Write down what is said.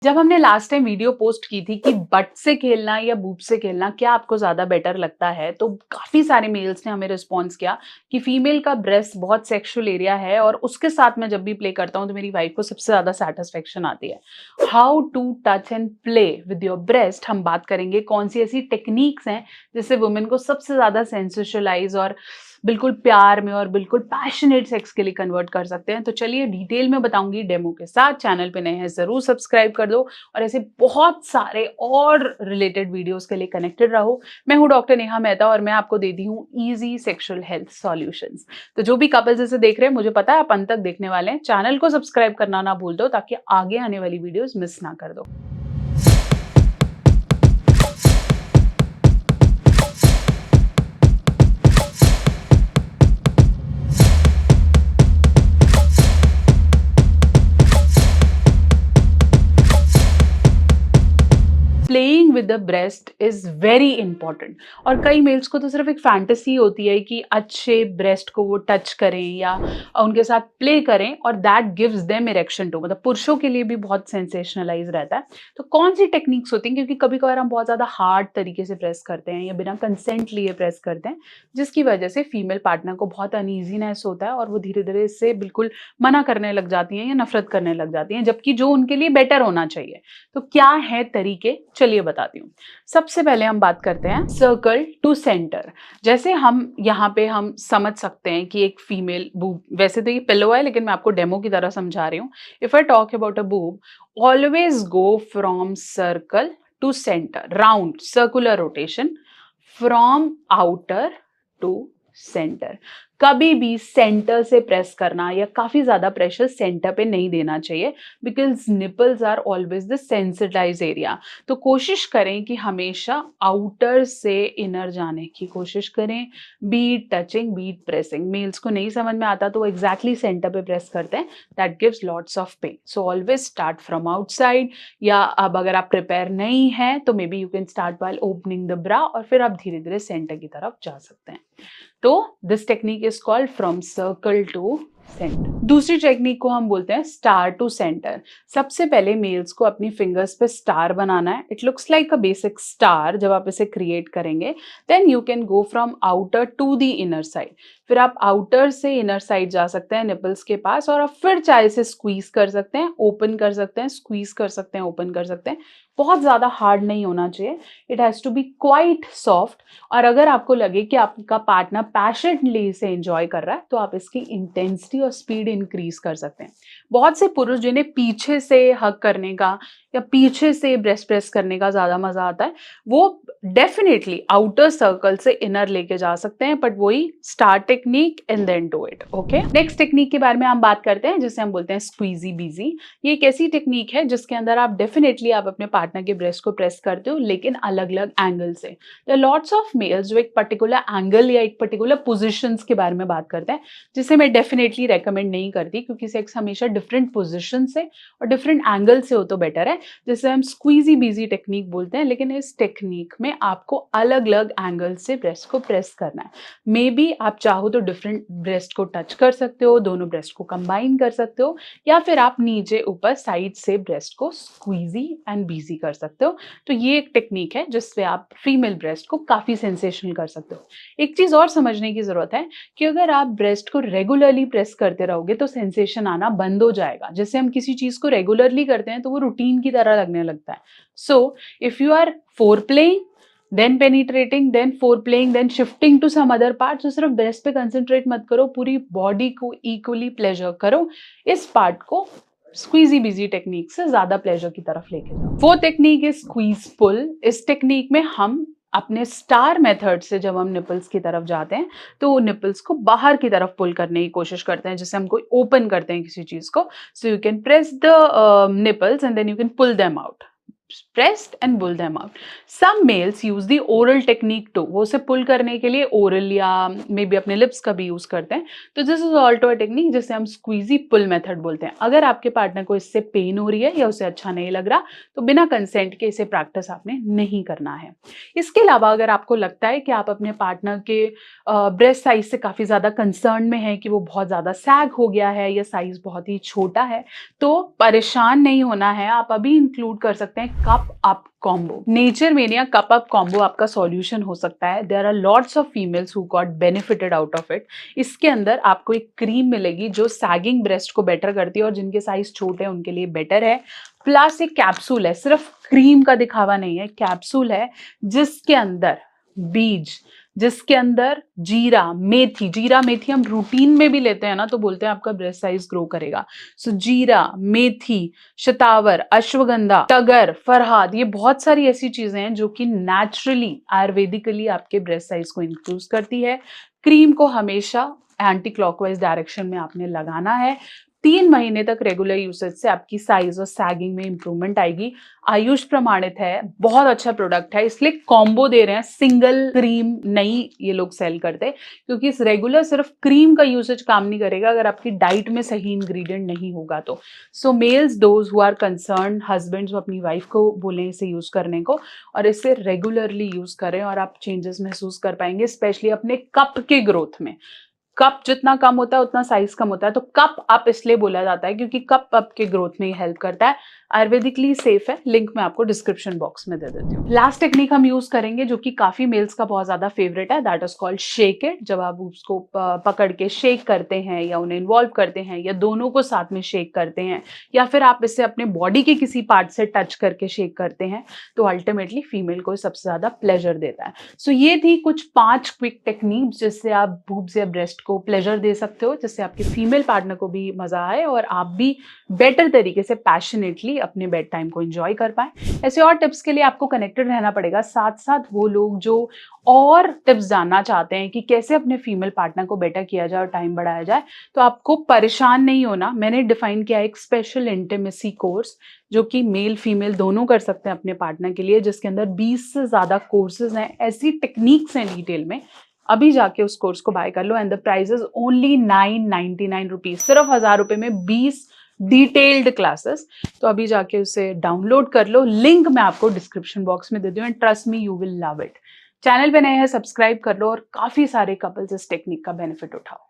जब हमने last time video post की थी कि बट से खेलना या बूब से खेलना क्या आपको ज़्यादा बेटर लगता है, तो काफ़ी सारे मेल्स ने हमें रिस्पॉन्स किया कि फीमेल का ब्रेस्ट बहुत सेक्सुअल एरिया है और उसके साथ मैं जब भी प्ले करता हूँ तो मेरी वाइफ को सबसे ज़्यादा सैटिस्फैक्शन आती है। How to touch and play with your breast हम बात करेंगे, कौन सी ऐसी टेक्निक्स हैं जिससे वुमेन को सबसे ज़्यादा सेंसेशलाइज और बिल्कुल प्यार में और बिल्कुल पैशनेट सेक्स के लिए कन्वर्ट कर सकते हैं। तो चलिए डिटेल में बताऊंगी डेमो के साथ। चैनल पे नए हैं ज़रूर सब्सक्राइब कर दो और ऐसे बहुत सारे और रिलेटेड वीडियोस के लिए कनेक्टेड रहो। मैं हूँ डॉक्टर नेहा मेहता और मैं आपको देती हूँ इजी सेक्सुअल हेल्थ सॉल्यूशंस। तो जो भी कपल्स इसे देख रहे हैं, मुझे पता है आप अंत तक देखने वाले हैं। चैनल को सब्सक्राइब करना ना भूल दो ताकि आगे आने वाली वीडियोस मिस ना कर दो। Playing with the breast is very important. और कई मेल्स को तो सिर्फ एक फैंटेसी होती है कि अच्छे ब्रेस्ट को वो टच करें या उनके साथ प्ले करें और that gives them erection too. मतलब पुरुषों के लिए भी बहुत सेंसेशनलाइज रहता है। तो कौन सी टेक्निक्स होती हैं, क्योंकि कभी कभार हम बहुत ज़्यादा हार्ड तरीके से प्रेस करते हैं या बिना कंसेंट लिए प्रेस करते हैं, जिसकी वजह से फीमेल पार्टनर को बहुत अनईजीनेस होता है और वो धीरे धीरे इससे बिल्कुल मना करने लग जाती हैं या नफरत करने लग जाती हैं, जबकि जो उनके लिए बेटर होना चाहिए। तो क्या है तरीके, चलिए बताती हूँ। सबसे पहले हम बात करते हैं सर्कल टू सेंटर। जैसे हम समझ सकते हैं कि एक फीमेल बूब, वैसे तो ये पिलो है लेकिन मैं आपको डेमो की तरह समझा रही हूँ। If I talk about a boob, always go from circle to centre, round circular rotation from outer to centre. कभी भी सेंटर से प्रेस करना या काफी ज्यादा प्रेशर सेंटर पे नहीं देना चाहिए, because nipples are always the sensitize area. तो कोशिश करें कि हमेशा आउटर से इनर जाने की कोशिश करें। Beat touching, beat pressing. Males को नहीं समझ में आता तो वो एग्जैक्टली सेंटर पे प्रेस करते हैं, that gives lots of pain. So always start from outside, या अब अगर आप प्रिपेयर नहीं है तो maybe you can start by opening the bra और फिर आप धीरे धीरे सेंटर की तरफ जा सकते हैं। तो this technique is called from circle to centre. दूसरी टेक्निक को हम बोलते हैं स्टार टू सेंटर। सबसे पहले मेल्स को अपनी फिंगर्स पे स्टार बनाना है। It looks like a basic star. जब आप इसे क्रिएट करेंगे then you can go from outer to the inner side. फिर आप आउटर से इनर साइड जा सकते हैं निपल्स के पास, और आप फिर चाहे से स्क्वीज कर सकते हैं, ओपन कर सकते हैं, स्क्वीज कर सकते हैं, ओपन कर सकते हैं। बहुत ज्यादा हार्ड नहीं होना चाहिए, it has to be quite soft. और अगर आपको लगे कि आपका पार्टनर पैशनेटली इसे एंजॉय कर रहा है तो आप इसकी इंटेंसिटी और स्पीड इंक्रीज कर सकते हैं। बहुत से पुरुष जिन्हें पीछे से हग करने का या पीछे से ब्रेस्ट प्रेस करने का ज्यादा मजा आता है, वो डेफिनेटली आउटर सर्कल से इनर लेके जा सकते हैं, बट वही start technique and then do it. Okay, next technique के बारे में हम बात करते हैं जिसे हम बोलते हैं स्क्वीजी बीजी। ये एक ऐसी टेक्निक है जिसके अंदर आप डेफिनेटली आप अपने पार्टनर के ब्रेस्ट को प्रेस करते हो, लेकिन अलग अलग एंगल से। तो लॉट्स ऑफ मेल्स जो एक पर्टिकुलर एंगल या एक पर्टिकुलर पोजिशंस के बारे में बात करते हैं, जिसे मैं डेफिनेटली रेकमेंड नहीं करती, क्योंकि सेक्स हमेशा डिफरेंट पोजिशन से और डिफरेंट एंगल से हो तो बेटर है, जिसे हम स्क्वीजी बीजी टेक्निक बोलते हैं। लेकिन इस टेक्निक में आपको अलग अलग एंगल से ब्रेस्ट को प्रेस करना है। मे बी आप चाहो तो डिफरेंट ब्रेस्ट को टच कर सकते हो, दोनों ब्रेस्ट को कंबाइन कर सकते हो, या फिर आप नीचे ऊपर साइड से ब्रेस्ट को स्क्वीजी एंड बीजी कर सकते हो। तो ये एक टेक्निक है जिससे आप फीमेल ब्रेस्ट को काफी सेंसेशनल कर सकते हो। एक चीज और समझने की जरूरत है कि अगर आप ब्रेस्ट को रेगुलरली प्रेस करते रहोगे तो सेंसेशन आना बंद हो जाएगा। जैसे हम किसी चीज को रेगुलरली करते हैं तो वो रूटीन की तरह लगने लगता है। So if you are foreplaying, then penetrating, then foreplaying, then shifting to some other part, तो सिर्फ ब्रेस्ट पे कंसंट्रेट मत करो, पूरी बॉडी को इक्वली प्लेजर करो। इस पार्ट को स्क्वीजी बिजी टेक्निक से ज्यादा प्लेजर की तरफ लेके जाओ। वो टेक्निक इज स्क्वीज पुल। इस टेक्निक में हम अपने स्टार मेथड से जब हम निपल्स की तरफ जाते हैं तो निपल्स को बाहर की तरफ पुल करने की कोशिश करते हैं, जैसे हम कोई ओपन करते हैं किसी चीज को। So you can press the nipples and then you can pull them out. breast and pull them out. Some males use the oral technique too. वो उसे pull करने के लिए oral या maybe अपने lips का भी use करते हैं. तो this is also a technique जिसे हम squeezy pull method बोलते हैं. अगर आपके पार्टनर को इससे पेन हो रही है या उसे अच्छा नहीं लग रहा तो बिना कंसेंट के इसे प्रैक्टिस आपने नहीं करना है. इसके अलावा अगर आपको लगता है कि आप अपने पार्टनर के ब्रेस्ट साइज से काफ़ी ज़्यादा कंसर्न में है कि वो बहुत ज़्यादा सैग हो गया है या साइज बहुत ही छोटा है तो परेशान नहीं होना है. आप अभी इंक्लूड कर सकते हैं cup up combo. Nature mania cup up combo आपका सॉल्यूशन हो सकता है. There are lots of females who got benefited out of it. इसके अंदर आपको एक क्रीम मिलेगी जो सैगिंग ब्रेस्ट को बेटर करती है और जिनके साइज छोटे हैं उनके लिए बेटर है. प्लस एक कैप्सूल है, सिर्फ क्रीम का दिखावा नहीं है, कैप्सूल है जिसके अंदर बीज, जिसके अंदर जीरा मेथी हम रूटीन में भी लेते हैं ना तो बोलते हैं आपका ब्रेस्ट साइज ग्रो करेगा. सो जीरा, मेथी, शतावर, अश्वगंधा, तगर, फरहाद, ये बहुत सारी ऐसी चीजें हैं जो कि नेचुरली आयुर्वेदिकली आपके ब्रेस्ट साइज को इंक्रीज करती है. क्रीम को हमेशा एंटी क्लॉकवाइज डायरेक्शन में आपने लगाना है. 3 महीने तक रेगुलर यूसेज से आपकी साइज और सैगिंग में इंप्रूवमेंट आएगी. आयुष प्रमाणित है, बहुत अच्छा प्रोडक्ट है, इसलिए कॉम्बो दे रहे हैं. सिंगल क्रीम नहीं ये लोग सेल करते क्योंकि इस रेगुलर सिर्फ क्रीम का यूसेज काम नहीं करेगा अगर आपकी डाइट में सही इंग्रेडिएंट नहीं होगा तो. So males those who are concern, husbands अपनी वाइफ को बोलें इसे यूज करने को और इसे रेगुलरली यूज करें और आप चेंजेस महसूस कर पाएंगे, स्पेशली अपने कप के ग्रोथ में. कप जितना कम होता है उतना साइज कम होता है. तो कप अप इसलिए बोला जाता है क्योंकि कप अप के ग्रोथ में हेल्प करता है. आयुर्वेदिकली सेफ है, लिंक मैं आपको डिस्क्रिप्शन बॉक्स में दे देती हूँ. लास्ट टेक्निक हम यूज करेंगे जो कि काफी मेल्स का बहुत ज्यादा फेवरेट है, that is called shake it. जब आप उसको पकड़ के शेक करते हैं या उन्हें इन्वॉल्व करते हैं या दोनों को साथ में शेक करते हैं या फिर आप इसे अपने बॉडी के किसी पार्ट से टच करके शेक करते हैं तो अल्टीमेटली फीमेल को सबसे ज्यादा प्लेजर देता है. सो ये थी कुछ 5 क्विक टेक्निक्स जिससे आप बूब्स या ब्रेस्ट को प्लेजर दे सकते हो, जिससे आपके फीमेल पार्टनर को भी मजा आए और आप भी बेटर तरीके से पैशनेटली अपने बेड टाइम को एंजॉय कर पाए. ऐसे और टिप्स के लिए आपको कनेक्टेड रहना पड़ेगा. साथ साथ वो लोग जो और टिप्स जानना चाहते हैं कि कैसे अपने फीमेल पार्टनर को बेटर किया जाए और टाइम बढ़ाया जाए तो आपको परेशान नहीं होना. मैंने डिफाइन किया एक स्पेशल इंटीमेसी कोर्स जो कि मेल फीमेल दोनों कर सकते हैं अपने पार्टनर के लिए, जिसके अंदर 20 से ज्यादा कोर्सेज हैं, ऐसी टेक्निक्स हैं डिटेल में. अभी जाके उस कोर्स को बाय कर लो and the price is only 999 rupees. सिर्फ 1000 रुपए में 20 डिटेल्ड क्लासेस. तो अभी जाके उसे डाउनलोड कर लो, लिंक मैं आपको डिस्क्रिप्शन बॉक्स में दे दूं and trust me you will love it. Channel पे नए हैं सब्सक्राइब कर लो और काफी सारे कपल्स इस टेक्निक का बेनिफिट उठाओ.